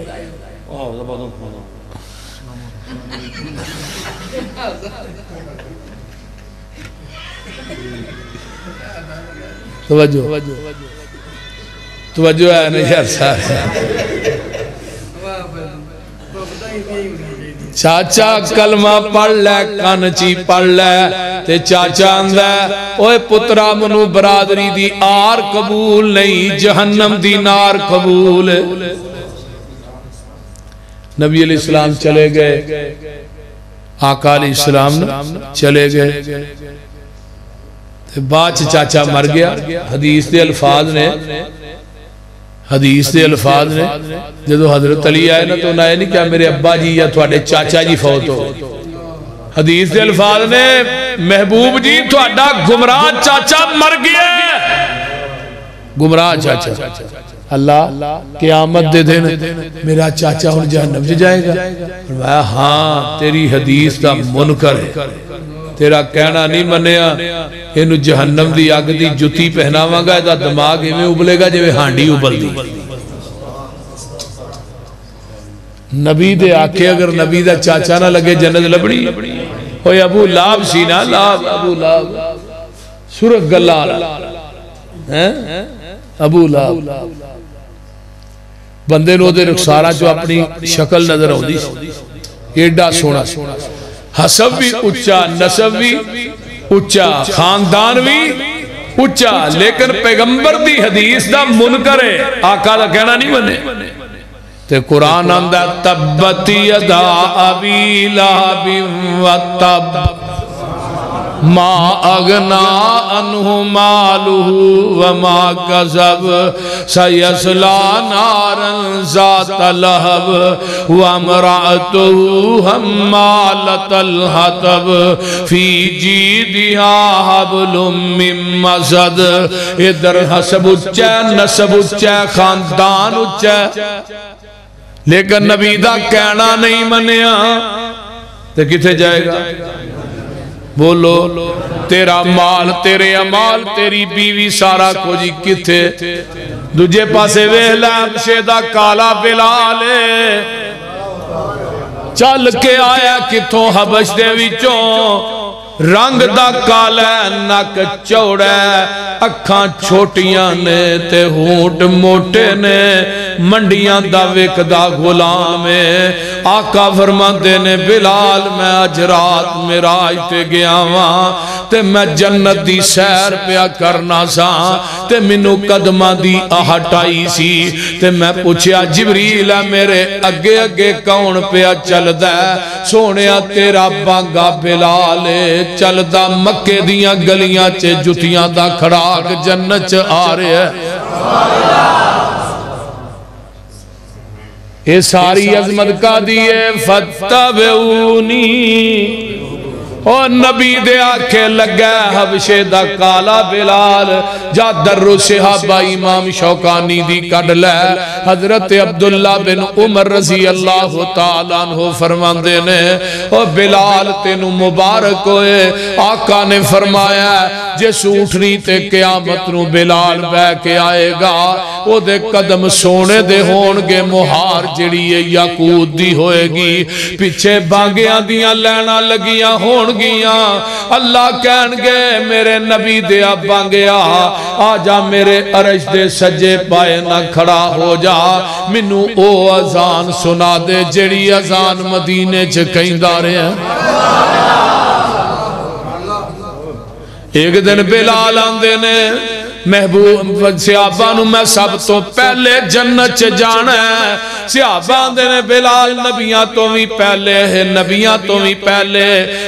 توجہ ہے نہیں یار سارے چاچا کلمہ پڑھ لے کانچی پڑھ لے تے چاچا اندہ اوہ پترا منو برادری دی آر قبول نہیں جہنم دی نار قبول نبی علیہ السلام چلے گئے آقا علیہ السلام چلے گئے بعد چاچا مر گیا حدیث دے الفاظ نے جدو حضرت علی آئے نا تو نہ نہیں کیا میرے ابا جی یا تھوڑے چاچا جی فوت ہو حدیث دے الفاظ نے محبوب جی تھوڑا گمراہ چاچا مر گیا گمراہ چاچا اللہ قیامت دے دن میرا چاچا ہوں جہنم سے جائے گا ہاں تیری حدیث دا منکر ہے تیرا کہنا نہیں منیا انہوں جہنم دی آگ دی جتی پہناواں گا ایدہ دماغ ہمیں ابلے گا جو ہانڈی ابل دی نبی دے آکے اگر نبی دا چاچا نہ لگے جنت لبڑی ہوئے ابو لاب سینا لاب ابو لاب سورک گلال ابو لاب بندے نو دے رکسارا جو اپنی شکل نظر ہو دی ایڈا سونا حسب بھی اچھا نسب بھی اچھا خاندان بھی اچھا لیکن پیغمبر دی حدیث دا منکر ہے آقا دا کہنا نہیں بنے تے قرآن آندہ تبت یدا ابی لہب و تب ما اغنا عنہ مالہ وما کذب سیسلا نارا ذات لہب وامرأتہ حمالۃ الحطب فی جیدہا حبل من مسد ادھر حسب اچھا نسب اچھا خاندان اچھا لیکن نبی دا کہنا نہیں منیا تو کتے جائے گا بولو تیرا مال تیرے عمال تیری بیوی سارا کو جی کتے دجھے پاسے ویہلا شیدہ کالا بلالے چل کے آیا کتوں حبش دے وچوں رنگ دا کالا نک چوڑا اکھاں چھوٹیاں نے تے ہونٹ موٹے نے منڈیاں دا وکدا غلام ہے آقا فرماندے نے بلال میں اج رات معراج تے گیا واں تے میں جنت دی سیر پیا کرنا سا تے مینوں قدماں دی آہٹ آئی سی تے میں پوچھیا جبریل ہے میرے اگے اگے کون پیا چلدا ہے سونیا تیرا بانگا بلال چلدا مکے دیاں گلیاں چے جتیاں دا کھڑاک جنت چ آ رہے ہیں یہ ساری عظمت کا دیئے فتبعونی اور نبی دے آنکھیں لگا حبشے دا کالا بلال جا در صحابہ امام شوکانی دی کڑ لے حضرت عبداللہ بن عمر رضی اللہ تعالیٰ عنہ فرماندے نے اور بلال تینو مبارک ہوئے آقا نے فرمایا جس اٹھنی تے قیامت نو بلال بے کے آئے گا او دے قدم سونے دے ہونگے مہار جڑی یاقوت دی ہوئے گی پیچھے بانگیاں دیاں لینا لگیاں ہونگیاں اللہ کہنگے میرے نبی دیا بانگیا آجا میرے عرش دے سجے پائے نہ کھڑا ہو جا منو او اذان سنا دے جڑی اذان مدینے چ کہیں دارے ہیں ایک دن بلال آندے نے محبوب صحابہ نو میں سب تو پہلے جنت چ جانا ہے صحابہ آندے نے بلال نبیاں تو بھی پہلے ہے نبیاں تو بھی پہلے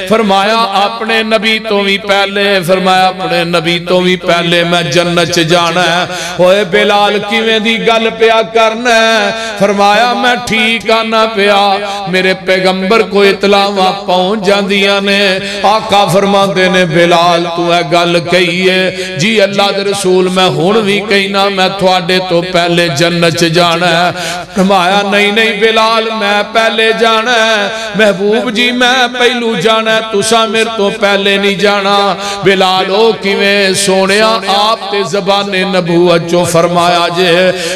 فرمایا اپنے نبی تو بھی پہلے فرمایا اپنے نبی تو بھی پہلے میں جنت چ جانا ہے ہوئے بلال کیویں دی گل پیا کرنا ہے فرمایا میں ٹھیک آنا پیا میرے پیغمبر کو اطلاع پہنچ جاندیاں نے آقا فرماندے نے بلال تو ہے گل کہیے جی اللہ دے رسول میں ہون بھی کہنا میں تھوڑے تو پہلے جنت چ جانا ہے فرمایا نہیں بلال میں پہلے جانا ہے محبوب جی میں پہلو جانا ہے تسا میرے تو پہلے نہیں جانا بلال او کیویں سونیا آپ تے زبان نبوت جو فرمایا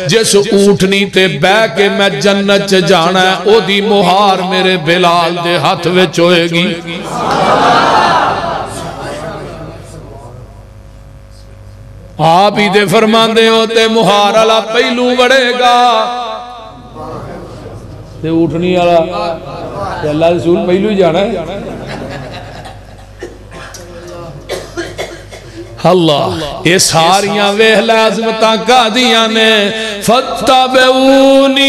جس اونٹنی تے بہ کے میں جنت چ جانا ہے او دی مہار میرے بلال دے ہاتھ وچ ہوئے گی آپ ہی دے فرمان دے ہوتے مہار اللہ پہلو بڑھے گا تے اٹھنی اللہ اللہ رسول پہلو ہی جانا ہے اللہ یہ ساریاں ویہ عظمتاں کا دیاں نے فتبعونی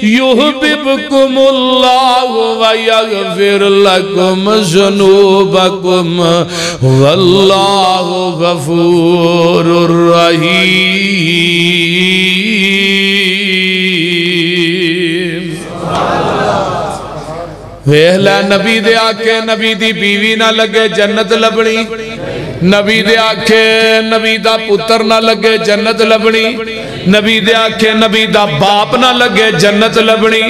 یحببکم اللہ ویغفر لکم ذنوبکم واللہ غفور الرحیم ویہلا نبی دے آکے نبی دی بیوی نہ لگے جنت لبنی نبی دے آکھے نبی دا پتر نہ لگے جنت لبنی نبی دے آکھے نبی دا باپ نہ لگے جنت لبنی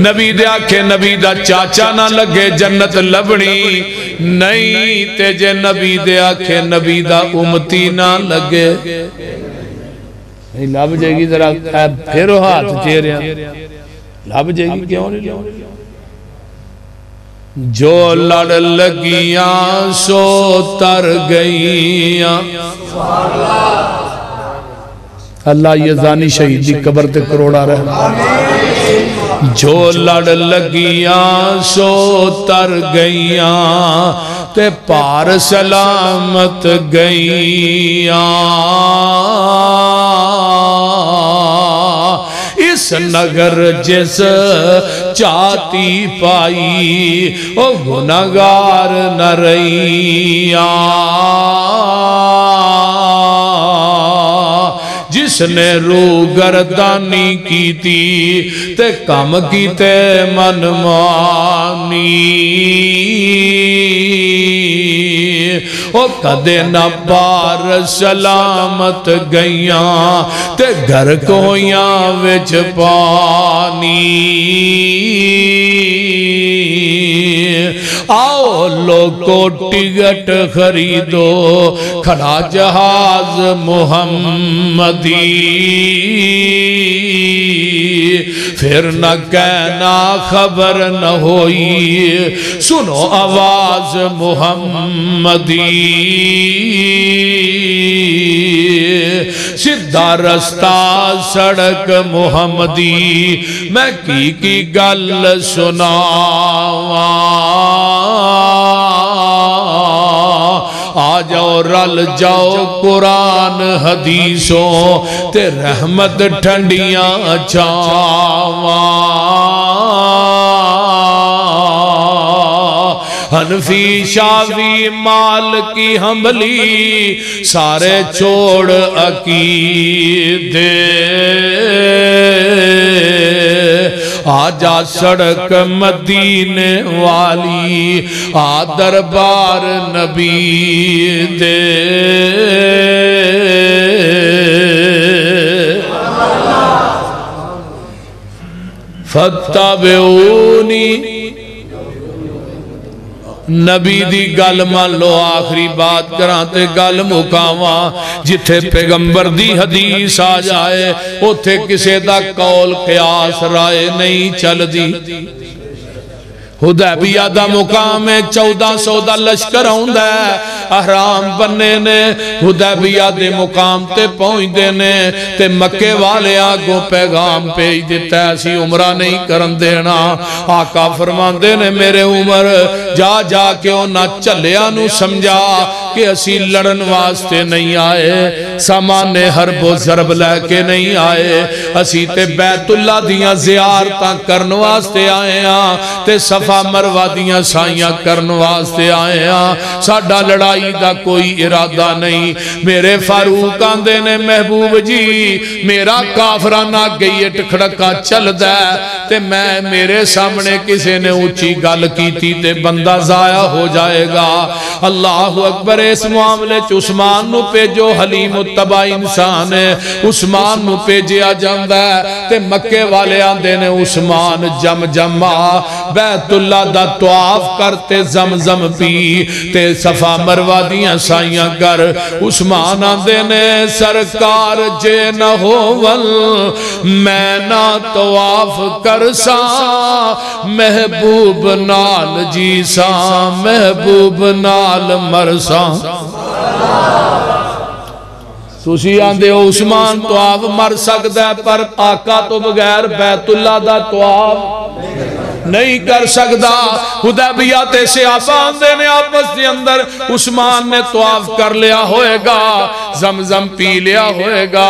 نبی دے آکھے نبی دا چاچا نہ لگے جنت لبنی نہیں تے جے نبی دے آکھے نبی دا امتی نہ لگے لب جائے گی ذرا پھیرو ہاتھ چہرے لب جائے گی کیوں نہیں جو لڑ لگیاں سو تر گئیاں اللہ یہ زانی شہیدی قبر تے کروڑا رہے جو لڑ لگیاں سو تر گئیاں تے پار سلامت گئیاں اس نگر جس چاہتی پائی او گناہگار نہ رہیاں جس نے رو گردانی کی تھی تے کم کی تے من مانی او کدے نہ پار سلامت گئیاں تے گھر کویاں وچ پانی آؤ لوگو ٹکٹ خریدو کھڑا جہاز محمدی پھر نہ کہنا خبر نہ ہوئی سنو آواز محمدی سیدھا رستہ سڑک محمدی میں کی گل سناواں آ جاؤ رل جاؤ قرآن حدیثوں تے رحمت ٹھنڈیاں چھاواں حنفی شافعی مالکی حنبلی سارے چھوڑ عقیدے آجا سڑک مدینے والی آ دربار نبی دے فتبعونی نبی دی گل مان لو آخری بات کراتے گل مکاواں جتھے پیغمبر دی حدیث آ جائے اتھے کسے دا قول قیاس رائے نہیں چل دی حدیبیہ دا مقام ہے 1400 دا لشکر ہوندہ ہے احرام بننے نے حدیبیہ دے مقام تے پہنچ دینے تے مکے والے آگوں پیغام پیج دیتا ہے اسی عمرہ نہیں کرن دینا آقا فرمان دینے میرے عمر جا جا کے اونا چلیا نو سمجھا کہ اسی لڑن واسطے نہیں آئے سامان حرب و ضرب لے کے نہیں آئے اسی تے بیت اللہ دیاں زیارتاں کرن واسطے آئے ہاں تے صفحہ مروہ دیاں سائیاں کرن واسطے آئے ہاں ساڑھا لڑائی دا کوئی ارادہ نہیں میرے فاروق آندے نے محبوب جی میرا کافرانہ گئی ٹکھڑکا چل دے تے میں میرے سامنے کسے نے اونچی گل کی تھی تے بندہ ضائع ہو جائے گا اللہ اکبر اس معاملے چ عثمان نو پیجو حلیم الطبع انسان ہے عثمان نو پیجیا جاندہ ہے تے مکے والے آندے نے عثمان جم جمع بیت اللہ دا طواف کرتے زمزم پی تے صفا مروہ دیاں سائیاں کر عثمان آندے نے سرکار جے نہ ہوول میں نہ طواف کرسا محبوب نال جیسا محبوب نال مرسا تسی آندے ہو عثمان طواف مر سکتا ہے پر آقا تو بغیر بیت اللہ دا طواف نہیں کر سکتا حدیبیہ تے صحابہ آندے نے آپس دے اندر عثمان نے طواف کر لیا ہوئے گا زمزم پی لیا ہوئے گا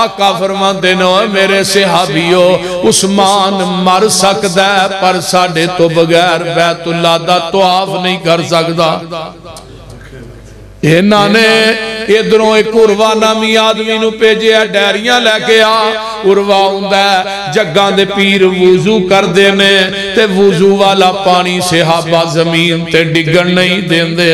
آقا فرمان دے نو میرے صحابیو عثمان مر سکتا ہے پر ساڑھے تو بغیر بیت اللہ دا طواف نہیں کر سکتا انہاں نے ادھروں ایک عروہ نامی آدمی نو پیجے ڈیریاں لے کے آ عروہ ہوندہ ہے جگاں دے پیر وضو کر دینے تے وضو والا پانی صحابہ زمین تے ڈگن نہیں دین دے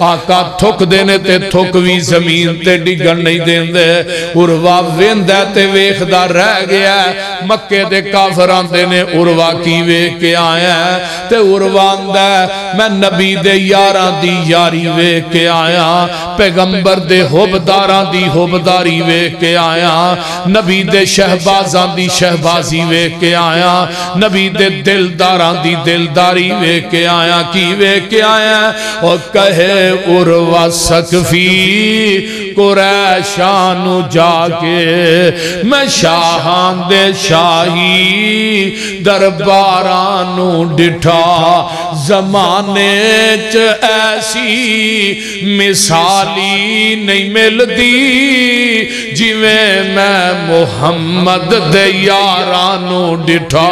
آقا تھک دینے تے تھک بھی زمین تے ڈگن نہیں دین دے عروہ ویندہ تے ویخدہ رہ گیا ہے مکے دے کافران دینے عروہ کی ویخ کے آیا ہے تے عروہ آندہ ہے میں نبی دے یاران دی یاری ویخ کے آیا پیغمبر دے حبداران دی حبداری ویخ کے آیا نبی دے شہبازان دی شہبازی ویخ کے آیا نبی دے دلداران دی دلداری ویخ کے آیا کی ویخ کے آیا اور کہے عروہ سقفی قریشانو جا کے میں شاہان دے شاہی دربارانو ڈٹھا زمانے چ ایسی مثالی نہیں مل دی جویں میں محمد دے یارانو ڈٹھا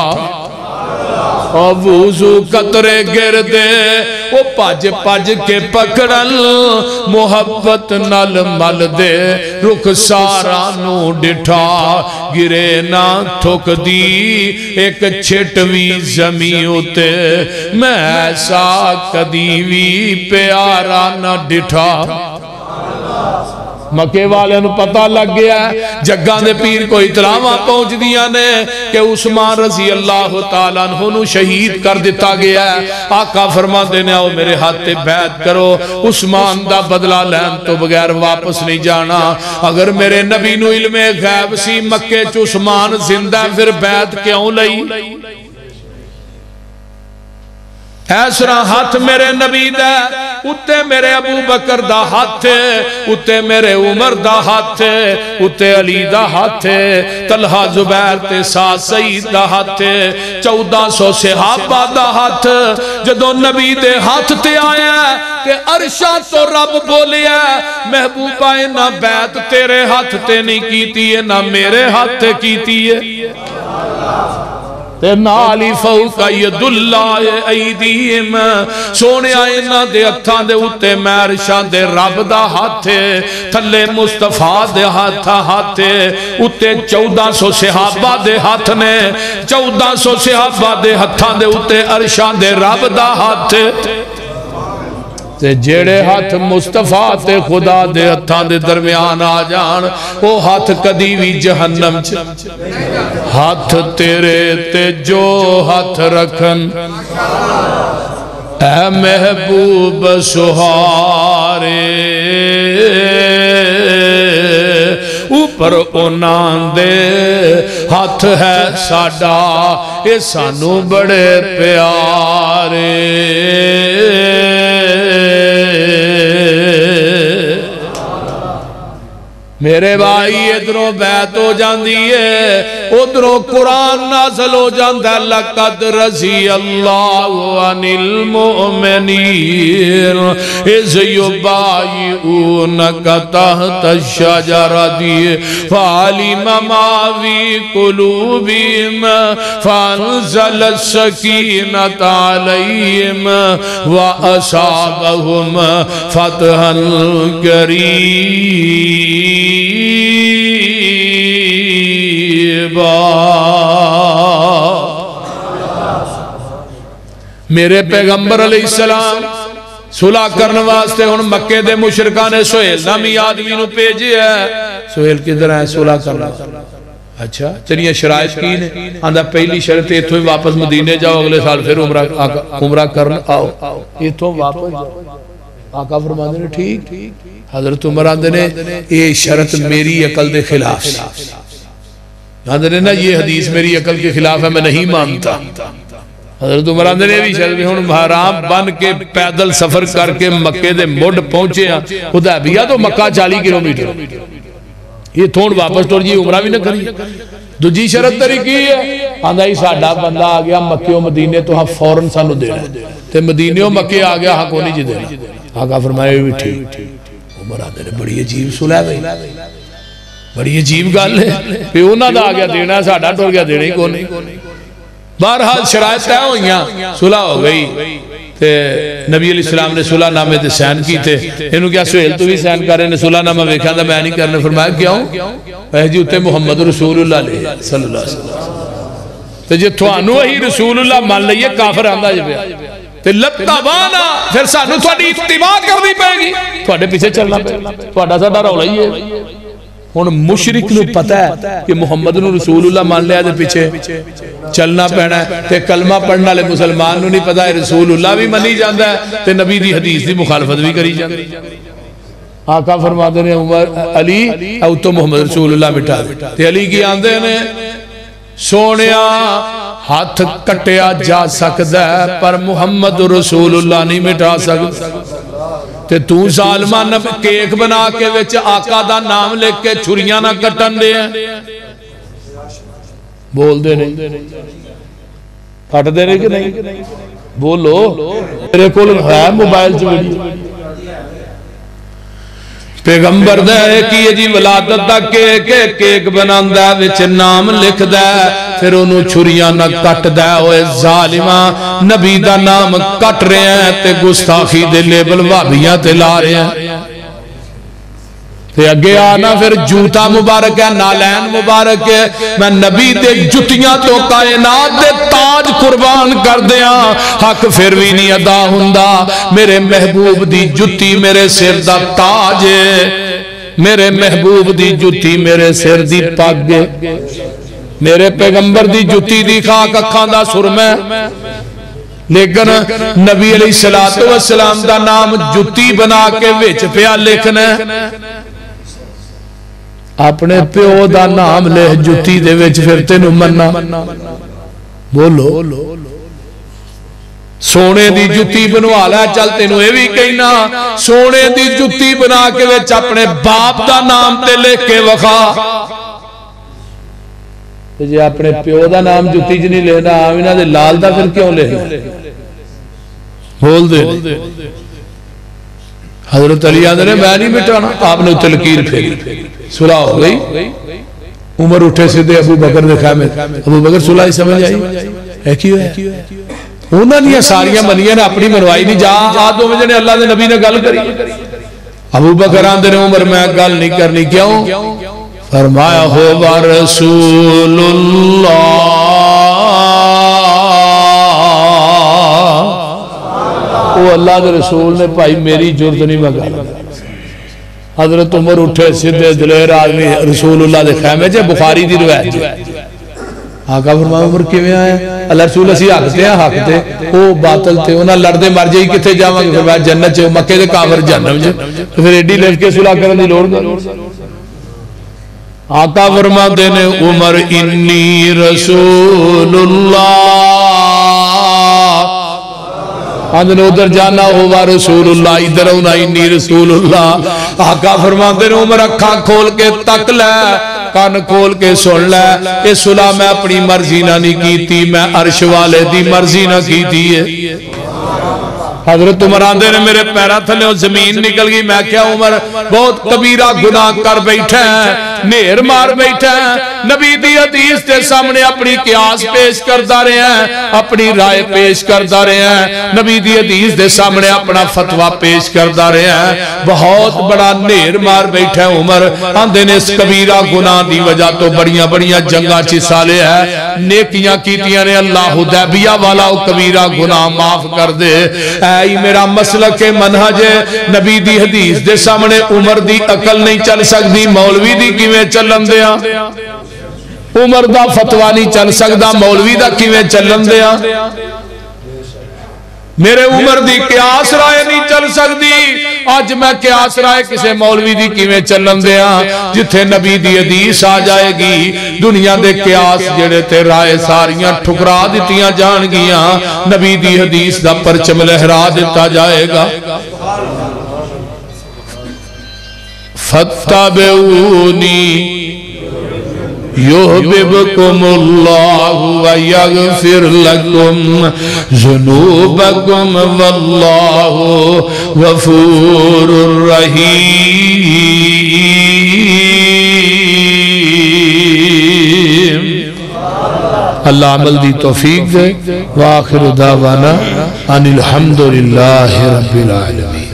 وضو قطرے گر دے وہ پاج پاج کے پکڑل محبت نل مل دے رخ سارانو ڈٹھا گرے نہ تھک دی ایک چھٹوی زمین ہوتے میں ایسا کدیوی پیارا نہ ڈٹھا مکے والے نو پتہ لگ گیا جگاں دے پیر کو اطلاعاں پہنچ دیاں نے کہ عثمان رضی اللہ تعالیٰ عنہ نو شہید کر دیتا گیا ہے۔ آقا فرما دینے آؤ میرے ہاتھ تے بیعت کرو، عثمان دا بدلہ لین تو بغیر واپس نہیں جانا۔ اگر میرے نبی نو علم غیب سی مکے چ عثمان زندہ پھر بیعت کیوں لئی؟ ایسرا ہاتھ میرے نبی دا اتے میرے ابو بکر دا ہاتھ اتے میرے عمر دا ہاتھ اتے علی دا ہاتھ طلحہ زبیر تے ساتھ سعید دا ہاتھ 1400 صحابہ دا ہاتھ جدو نبی دے ہاتھ تے آیا کہ عرشاں تو رب بولیا محبوبہ نہ بیعت تیرے ہاتھ تے نہیں کیتی ہے نہ میرے ہاتھ تے کیتی ہے تے نالی فوق ید اللہ ایدیم سونے آئینہ دے اتھاں دے اتے میرشان دے رب دا ہاتھ تھلے مصطفیٰ دے ہاتھ اتے 1400 صحابہ دے ہاتھ نے 1400 صحابہ دے ہاتھاں دے اتے عرشان دے رب دا ہاتھ تے جیڑے ہاتھ مصطفیٰ تے خدا دے ہاتھاں دے درمیان آ جان وہ ہاتھ کدی بھی جہنم ہاتھ تیرے تے جو ہاتھ رکھن اے محبوب سہارے اوپر اونان دے ہاتھ ہے ساڈا اے سانو بڑے پیارے میرے بھائی ادھروں بیعت ہو جاندی ہے ادھروں قرآن نازل ہو جاندہ لَقَدْ رَضِيَ اللَّهُ عَنِ الْمُؤْمِنِينَ اِذْ يُبَايِعُونَكَ تَحْتَ الشَّجَرَةِ فَعَلِمَ مَا فِي قُلُوبِهِمْ فَأَنزَلَ السَّكِينَةَ عَلَيْهِمْ وَأَصَابَهُمْ فَتْحًا قَرِيبًا میرے پیغمبر علیہ السلام صلح کرنے واسطے ہن مکے دے مشرکان نے سہیل نامی آدمی نو بھیجے ہے سہیل کدھر ہے صلح کرنا اچھا چلیے شرائط کی نے آندہ پہلی شرط ایتھوں واپس مدینے جاؤ اگلے سال پھر عمرہ کرنا آؤ ایتھوں واپس آقا فرماندے نے ٹھیک حضرت عمر آندے نے یہ شرط میری عقل دے خلاف ہے آندے نے نا یہ حدیث میری عقل کے خلاف ہے میں نہیں مانتا حضرت عمر آندے نے بھی شرط ہن محرام بن کے پیدل سفر کر کے مکے دے مڈ پہنچے ہیں حدیبیہ تو مکہ 40 کلومیٹر یہ تھوڑ واپس ٹور جی عمرہ بھی نہ کری دوجی شرط طریقی ہے آندہ ہی ساڑھا بندہ آ گیا مکے و مدینے تو ہاں فوراں سانو دینا تے مدینے و مکے آ گیا ہاں کونی جی دینا آقا فرمائے بھی ٹھیک عمر آندے نے بڑی عجیب صلح ہے بڑی عجیب گل ہے پہ انہاں دا آ گیا دینا ساڑھا ٹور گیا دینا ہی کونی بہرحال شرائط طے ہوئیاں صلح ہو گئی تے نبی علیہ السلام نے صلح نامے تے سین کی تھے انہوں کیا سہیل تو بھی سین کر رہے نے صلح نامہ ویکھا تھا میں نہیں کرنے فرمایا کیوں جی اتے محمد رسول اللہ علیہ صلی اللہ علیہ وسلم تے جی تھوانو ہی رسول اللہ مان لئیے کافر آندہ جب تے لبتابانا پھر سانو تھوڑی اتباع کرنی پہے گی تھوڑے پیچھے چلنا پہے تھوڑا سا ڈر ہو رہی ہے ہون مشرک نو پتہ ہے کہ محمد رسول اللہ مان لیا دے پیچھے چلنا پہنا ہے تے کلمہ پڑھنا لے مسلمان نو نہیں پتہ ہے رسول اللہ بھی منی جاندہ ہے تے نبی دی حدیث دی مخالفت بھی کری جاندہ ہے آقا فرماتے ہیں علی او تو محمد رسول اللہ مٹا دے تے علی کی آندے نے سونیا ہاتھ کٹیا جا سکتا ہے پر محمد رسول اللہ نہیں مٹا سکتا تے تو ظالمان کیک بنا کے وچ آقا دا نام لے کے چھریاں نہ کٹن دے ہیں بول دے نہیں کٹ دے رہے کہ نہیں بولو میرے کول ہے موبائل چ ویڈیو پیغمبر دے کی جی ولادت دا کیک بناندا وچ نام لکھ دا پھر انہوں چھریاں نہ کٹ دا ہوئے ظالمہ نبی دا نام کٹ رہے ہیں تے گستاخی دے لیبل وابیاں تے لا رہے ہیں تے اگے آنا پھر جوتا مبارک ہے نالین مبارک ہے میں نبی دے جتیاں تو کائنات دے تاج قربان کر دیا حق پھر بھی نہیں ادا ہوندا میرے محبوب دی جتی میرے سر دا تاج ہے میرے محبوب دی جتی میرے سر دی پگ میرے پیغمبر دی جتی دی خاک اکھاں دا سرمہ لیکن نبی علیہ السلام دا نام جتی بنا کے وچ پیا لکھنا اپنے پیو دا نام لے جتی دے وچ پھر تینوں مننا بولو سونے دی جتی بنوا لے چل تینوں اے بھی کہنا سونے دی جتی بنا کے وچ اپنے باپ دا نام تے لکھ کے وکھا جی اپنے پیو دا نام جتی جی نہیں لینا آمینہ دے لال دا پھر کیوں لینا بول دے حضرت علی آدھے نے میں نہیں مٹانا آپ نے تلقیر پھیری صلح ہو گئی عمر اٹھے سیدھے ابو بکر دکھا میں ابو بکر صلح ہی سمجھ آئی ہے کیوں ہے انہوں نے ساریاں منیاں نے اپنی منوائی نہیں جا آدھو میں جنے اللہ دے نبی نے گل کری ابو بکر آندھے نے عمر میں گل نہیں کرنی کیوں فرمایا ہو رسول اللہ وہ اللہ کے رسول نے پائی میری جرد نہیں مگا حضرت عمر اٹھے سدھے دلیر آدمی رسول اللہ دے خیمے جے بخاری دی روایت جے آقا فرمایا عمر کیویں آیا اللہ رسول اسی حق تے حق تے او باطل تے انہاں لڑدے مر جائی کتے جاواں گے فرمایا جنت چ مکے دے کافر جہنم چ پھر ایڈی لکھ کے صلح کرن دی لوڑ آقا فرماتے نے عمر انی رسول اللہ اندھنے ادھر جانا ہوا رسول اللہ ادھر ہونا انی رسول اللہ آقا فرماتے نے عمر اکھاں کھول کے تک لے کان کھول کے سن لے کہ صلح میں اپنی مرضی نہ نہیں کی تھی میں عرش والے دی مرضی نہ کی تھی حضرت عمر آندے نے میرے پیرا تھلے اور زمین نکل گئی میں کیا عمر بہت کبیرہ گناہ کر بیٹھے ہیں نیر مار بیٹھے ہیں نبی دی حدیث کے سامنے اپنی قیاس پیش کردہ رہے ہیں اپنی رائے پیش کردہ رہے ہیں نبی دی حدیث کے سامنے اپنا فتوہ پیش کردہ رہے ہیں بہت بڑا نیر مار بیٹھے ہیں عمر آندے نے اس کبیرہ گناہ دی وجہ تو بڑیاں بڑیاں جنگاں چی سالے ہیں نیکیاں کیتیاں نے اللہ حدیبیہ والا کبیرہ گناہ معاف کر دے اے میرا مسلک منہج نبی دی حدیث دے سامنے عمر دی عقل نہیں چل سکتی مولوی دی کیویں چلن دیا عمر دا فتوہ نہیں چل سکتا مولوی دا کیویں چلن دیا میرے عمر دی قیاس رائے نہیں چل سکتی آج میں قیاس رائے کسے مولوی دی کیویں چلن دیا جتھے نبی دی حدیث آ جائے گی دنیا دے قیاس جڑے تے رائے ساریاں ٹھکرا دیتیاں جان گیاں نبی دی حدیث دا پرچم لہرا دیتا جائے گا فَاتَّبِعُونِي يُحْبِبْكُمُ اللَّهُ وَيَغْفِرْ لَكُمْ ذُنُوبَكُمْ وَاللَّهُ غَفُورٌ رَحِيمٌ اللہ عمل دی توفیق دے وآخر دعوانا ان الحمدللہ رب العالمین